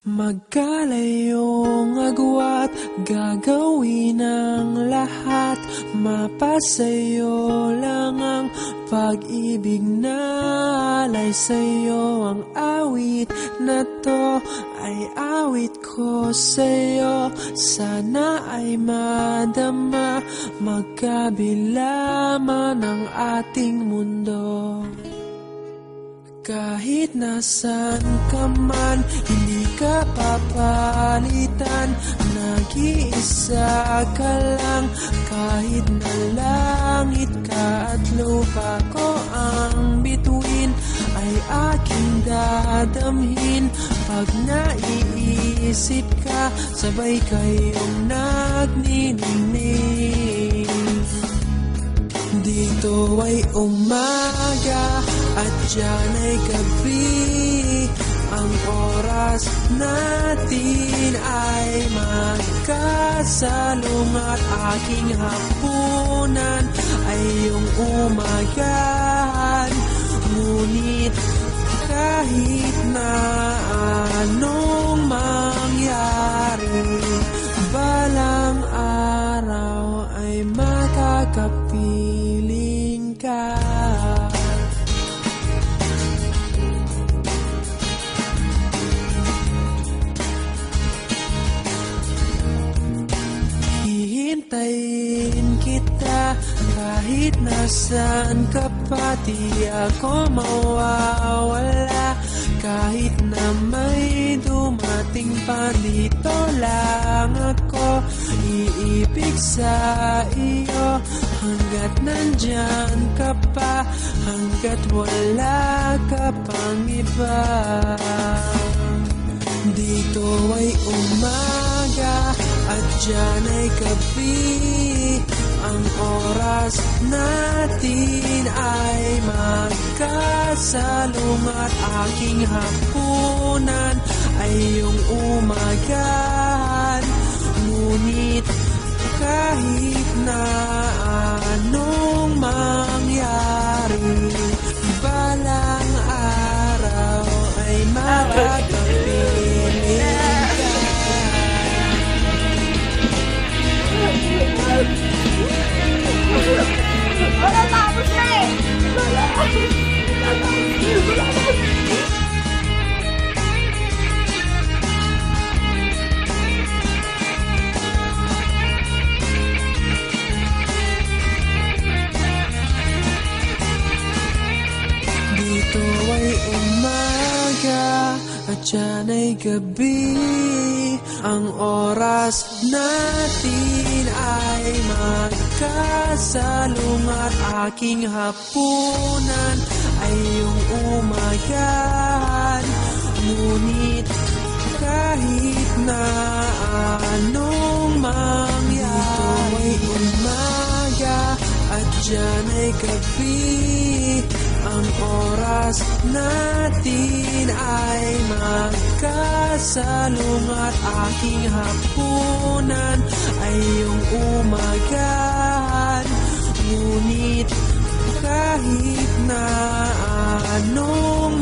Magkalayong agwat, gagawin ang lahat. Mapasayo lang ang pag-ibig na alay sa'yo. Ang awit na to ay awit ko sa'yo. Sana ay madama, magkabila man ang ating mundo. Kahit nasan ka man, hindi ka papalitan. Nag-iisa ka lang, kahit na langit ka at lupa ko ang bituin, ay aking dadamhin. Pag naiisip ka, sabay kayong nagniningning. Dito ay umaga at diyan ay gabi. Ang oras natin ay magkasalong at aking hapunan ay iyong umagahan. Ngunit kahit na anong mangyari, balang araw ay makakapiling ka. Hihintayin kita kahit nasaan ka pa. Di ako mawawala kahit na may dumating pa. Dito lang ako iibig sa iyo hanggat nandyan ka pa, hanggat wala ka pang iba. Dito ay umaga at diyan ay gabi. Ang oras natin ay magkasalong at aking hapunan ay iyong umagahan. Ngunit kahit na anong mangyari, balang araw ay makakapiling ka. Wala tapos na eh! Dito ay umaga at diyan ay gabi. Ang oras natin ay magkasalong at aking hapunan ay iyong umagahan. Ngunit kahit na anong mangyari, dito ay umaga at diyan ay gabi. Ang oras natin ay magkasalong at aking hapunan ay iyong umagahan. Ngunit kahit na anong